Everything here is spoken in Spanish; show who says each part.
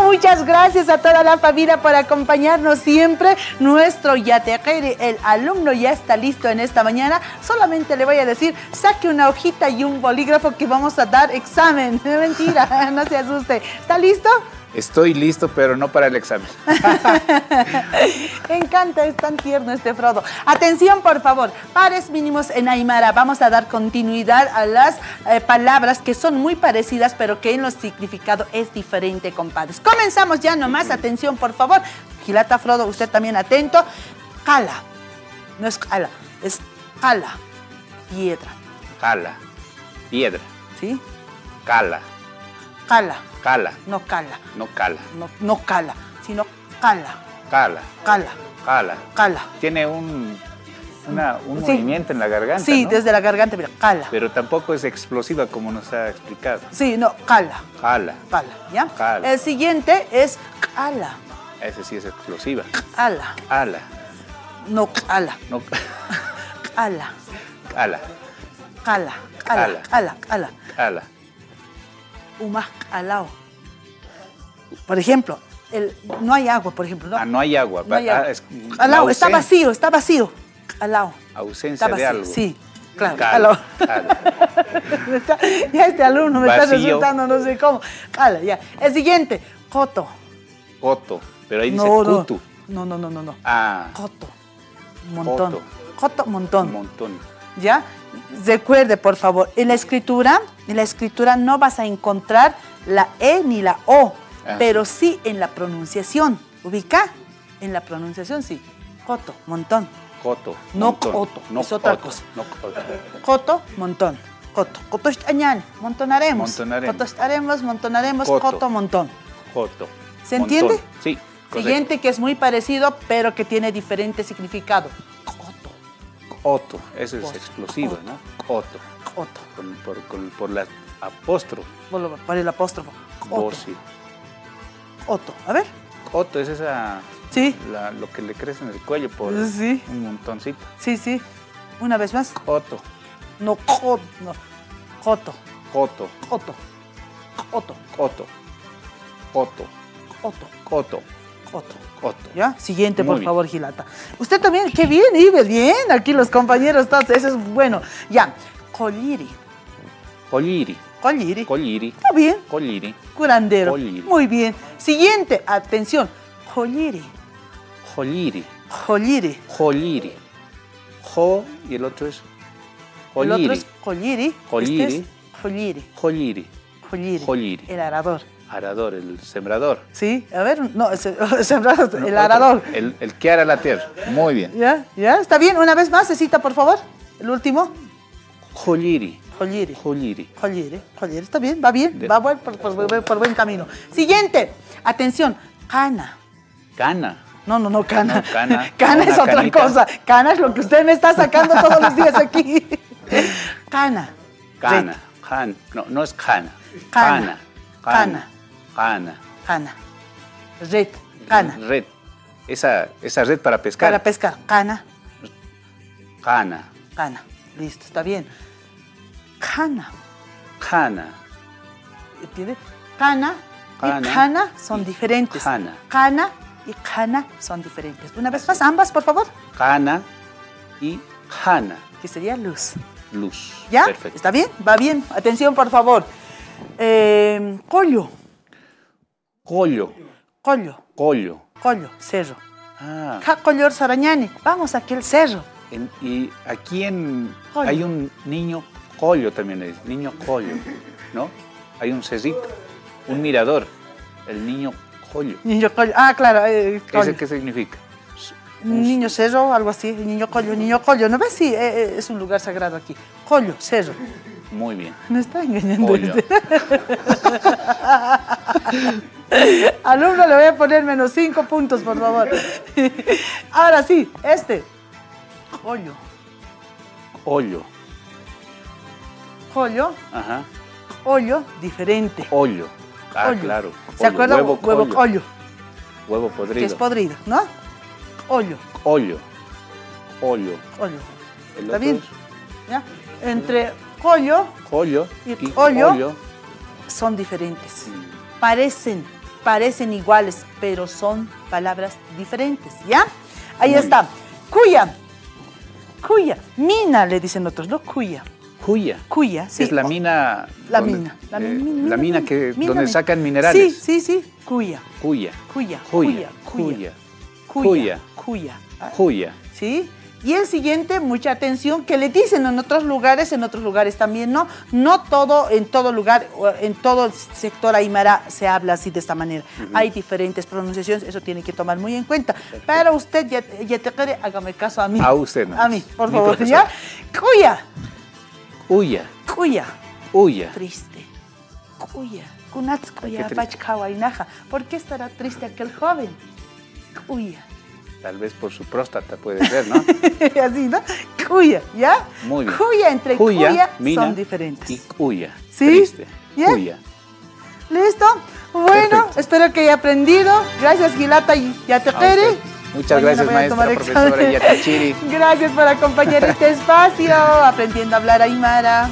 Speaker 1: muchas gracias a toda la familia por acompañarnos siempre. Nuestro Yatequeri, el alumno, ya está listo en esta mañana. Solamente le voy a decir, saque una hojita y un bolígrafo que vamos a dar examen. Mentira, no se asuste. ¿Está listo?
Speaker 2: Estoy listo, pero no para el examen.
Speaker 1: Me encanta, es tan tierno este Frodo. Atención, por favor, pares mínimos en Aymara. Vamos a dar continuidad a las palabras que son muy parecidas, pero que en los significados es diferente, compadres. Comenzamos ya nomás. Atención, por favor. Gilata, Frodo, usted también atento. Cala. No es cala, es cala. Piedra.
Speaker 2: Cala. Piedra.
Speaker 1: ¿Sí?
Speaker 2: Cala.
Speaker 1: Cala.
Speaker 2: Cala.
Speaker 1: No cala.
Speaker 2: No cala.
Speaker 1: No cala, sino cala.
Speaker 2: Cala.
Speaker 1: Cala.
Speaker 2: Cala.
Speaker 1: Cala.
Speaker 2: Tiene un
Speaker 1: Sí.
Speaker 2: movimiento en la garganta,
Speaker 1: Sí,
Speaker 2: ¿no?
Speaker 1: desde la garganta, mira, cala.
Speaker 2: Pero tampoco es explosiva como nos ha explicado.
Speaker 1: Sí, no, cala.
Speaker 2: Cala.
Speaker 1: Cala, ¿ya?
Speaker 2: Cala.
Speaker 1: El siguiente es cala.
Speaker 2: Ese sí es explosiva.
Speaker 1: Cala.
Speaker 2: Ala.
Speaker 1: No cala.
Speaker 2: No.
Speaker 1: Cala.
Speaker 2: Cala.
Speaker 1: Cala. Cala. Cala. Cala.
Speaker 2: Cala.
Speaker 1: Uma calao. Por ejemplo, no hay agua, por ejemplo, ¿no?
Speaker 2: Ah, no hay agua.
Speaker 1: No hay agua.
Speaker 2: Es
Speaker 1: Calao, está vacío, está vacío. Calao.
Speaker 2: Ausencia
Speaker 1: Está
Speaker 2: de
Speaker 1: vacío,
Speaker 2: algo.
Speaker 1: sí. Claro,
Speaker 2: Cala.
Speaker 1: calao.
Speaker 2: Cala.
Speaker 1: Ya este alumno me está
Speaker 2: Vacío.
Speaker 1: resultando, no sé cómo. Cala, ya. El siguiente, coto.
Speaker 2: Coto. Pero ahí dice
Speaker 1: No.
Speaker 2: cutu.
Speaker 1: No.
Speaker 2: Ah,
Speaker 1: Coto. Montón.
Speaker 2: Coto.
Speaker 1: Coto, montón.
Speaker 2: un montón.
Speaker 1: ¿Ya? Recuerde, por favor, en la escritura no vas a encontrar la E ni la O, pero sí en la pronunciación. ¿Ubica? En la pronunciación sí. Coto, montón.
Speaker 2: Coto.
Speaker 1: No
Speaker 2: montón.
Speaker 1: coto,
Speaker 2: No
Speaker 1: es otra
Speaker 2: coto,
Speaker 1: cosa.
Speaker 2: No coto.
Speaker 1: Coto, montón. Coto. Coto añan, montonaremos.
Speaker 2: Montonaremos.
Speaker 1: Coto estaremos, montonaremos,
Speaker 2: Coto.
Speaker 1: coto, montón.
Speaker 2: Coto.
Speaker 1: ¿Se
Speaker 2: Montón.
Speaker 1: entiende?
Speaker 2: Sí. Correcto.
Speaker 1: Siguiente, que es muy parecido, pero que tiene diferente significado. Coto.
Speaker 2: Coto. Eso es
Speaker 1: Coto.
Speaker 2: explosivo,
Speaker 1: Coto.
Speaker 2: ¿no? Coto.
Speaker 1: Coto.
Speaker 2: Por la apóstrofe.
Speaker 1: Por el apóstrofo. Coto.
Speaker 2: Vos sí.
Speaker 1: Coto. A ver.
Speaker 2: Coto es esa.
Speaker 1: Sí.
Speaker 2: Lo que le crece en el cuello por
Speaker 1: Sí.
Speaker 2: un montoncito.
Speaker 1: Sí. Una vez más.
Speaker 2: Coto.
Speaker 1: No, coto. No. Coto.
Speaker 2: Coto.
Speaker 1: Coto. Coto.
Speaker 2: Coto. Coto.
Speaker 1: Coto.
Speaker 2: Coto.
Speaker 1: Coto.
Speaker 2: Coto.
Speaker 1: ¿Ya? Siguiente,
Speaker 2: Muy
Speaker 1: por
Speaker 2: bien.
Speaker 1: favor, Gilata. Usted también, qué bien, Iber, bien. Aquí los compañeros, todos, eso es bueno. Ya. Colliri.
Speaker 2: Colliri.
Speaker 1: Colliri.
Speaker 2: Colliri.
Speaker 1: Está bien.
Speaker 2: Colliri.
Speaker 1: Curandero.
Speaker 2: Colliri.
Speaker 1: Muy bien. Siguiente, atención. Colliri.
Speaker 2: Jolliri.
Speaker 1: Colliri.
Speaker 2: Jolliri. Jo y el otro es
Speaker 1: El otro
Speaker 2: Jolliri.
Speaker 1: es colliri.
Speaker 2: Jolliri.
Speaker 1: Este es jolliri.
Speaker 2: Jolliri.
Speaker 1: Jolliri.
Speaker 2: Jolliri.
Speaker 1: El arador.
Speaker 2: Arador, el sembrador.
Speaker 1: ¿Sí? A ver, no, el arador.
Speaker 2: El que ara la tierra. Muy bien.
Speaker 1: ¿Ya? ¿Está bien? Una vez más, cita, por favor. El último.
Speaker 2: Jolliri.
Speaker 1: Jolliri.
Speaker 2: Jolliri.
Speaker 1: Jolliri. Está bien, va bien. Va por buen camino. Siguiente. Atención. Cana.
Speaker 2: Cana.
Speaker 1: No, cana.
Speaker 2: No, cana.
Speaker 1: Cana es
Speaker 2: Una
Speaker 1: otra
Speaker 2: canita.
Speaker 1: cosa. Cana es lo que usted me está sacando todos los días aquí. Cana.
Speaker 2: Cana. Can. No es cana.
Speaker 1: Cana.
Speaker 2: Cana. Cana.
Speaker 1: Cana. Red. Cana.
Speaker 2: Red. Esa red para pescar.
Speaker 1: Para pescar. Cana.
Speaker 2: Cana.
Speaker 1: Cana. Listo, está bien. Cana.
Speaker 2: Cana.
Speaker 1: ¿Entiende? Cana y
Speaker 2: Cana.
Speaker 1: cana son diferentes.
Speaker 2: Cana.
Speaker 1: Cana y cana son diferentes. Una vez más, ambas, por favor.
Speaker 2: Cana y jana.
Speaker 1: Que sería luz.
Speaker 2: Luz.
Speaker 1: ¿Ya?
Speaker 2: Perfecto.
Speaker 1: ¿Está bien? Va bien. Atención, por favor. Collo.
Speaker 2: Collo.
Speaker 1: Collo.
Speaker 2: Collo.
Speaker 1: Collo. Cerro.
Speaker 2: Ah.
Speaker 1: Collor Sarañani. Vamos a aquel cerro.
Speaker 2: Y aquí
Speaker 1: Collo.
Speaker 2: hay un niño collo también, es niño collo, ¿no? Hay un cerrito, un mirador, el niño collo.
Speaker 1: Niño collo. Ah, claro. Collo.
Speaker 2: ¿Ese qué significa?
Speaker 1: Niño cerro, algo así. Niño collo, niño collo. ¿No ves? Sí, es un lugar sagrado aquí. Collo, cerro.
Speaker 2: Muy bien.
Speaker 1: Me está engañando.
Speaker 2: Collo.
Speaker 1: Alumno, le voy a poner menos 5 puntos, por favor. Ahora sí, Collo.
Speaker 2: Collo.
Speaker 1: Collo.
Speaker 2: Ajá.
Speaker 1: Collo, diferente.
Speaker 2: Collo. Ah,
Speaker 1: Collo.
Speaker 2: claro.
Speaker 1: ¿Se acuerda? Huevo collo.
Speaker 2: Huevo
Speaker 1: Que
Speaker 2: podrido.
Speaker 1: es podrido, ¿no? Collo.
Speaker 2: Collo. Collo.
Speaker 1: Collo.
Speaker 2: El
Speaker 1: ¿Está
Speaker 2: otro
Speaker 1: bien?
Speaker 2: es
Speaker 1: ¿Ya? Entre collo
Speaker 2: collo
Speaker 1: y
Speaker 2: y
Speaker 1: collo
Speaker 2: collo.
Speaker 1: son diferentes. Parecen, parecen iguales, pero son palabras diferentes, ¿ya? Ahí está. Cuya. Cuya. Mina, le dicen otros, ¿no? Cuya.
Speaker 2: Cuya.
Speaker 1: Cuya, sí.
Speaker 2: Es la mina.
Speaker 1: La
Speaker 2: donde-
Speaker 1: mina.
Speaker 2: la mina donde sacan
Speaker 1: Sí,
Speaker 2: minerales.
Speaker 1: sí. Cuya.
Speaker 2: Cuya.
Speaker 1: Cuya.
Speaker 2: Cuya.
Speaker 1: Cuya.
Speaker 2: Cuya.
Speaker 1: Cuya.
Speaker 2: Cuya.
Speaker 1: ¿Sí? Y el siguiente, mucha atención, que le dicen en otros lugares también no. No todo, en todo lugar, en todo el sector aymara se habla así de esta manera. Hay diferentes pronunciaciones, eso tiene que tomar muy en cuenta. Pero usted, ya te quiere, hágame caso a mí.
Speaker 2: A usted, no.
Speaker 1: A mí, por
Speaker 2: Mi
Speaker 1: favor,
Speaker 2: profesor.
Speaker 1: ¿ya? Cuya.
Speaker 2: Uya.
Speaker 1: Cuya.
Speaker 2: Uya.
Speaker 1: Triste. Cuya. Kunats cuya,
Speaker 2: triste.
Speaker 1: pachkawainaja. ¿Por qué estará triste aquel joven? Cuya.
Speaker 2: Tal vez por su próstata puede ser, ¿no?
Speaker 1: Así, ¿no? Cuya, ¿ya?
Speaker 2: Muy bien.
Speaker 1: Cuya entre cuya
Speaker 2: mina
Speaker 1: son diferentes.
Speaker 2: y cuya.
Speaker 1: ¿Sí?
Speaker 2: Triste.
Speaker 1: ¿Ya?
Speaker 2: Cuya.
Speaker 1: ¿Listo? Bueno,
Speaker 2: Perfecto.
Speaker 1: espero que haya aprendido. Gracias, Gilata y Yatequere.
Speaker 2: Muchas gracias, maestra, profesora Yatachiri.
Speaker 1: Gracias por acompañar este espacio, aprendiendo a hablar aymara.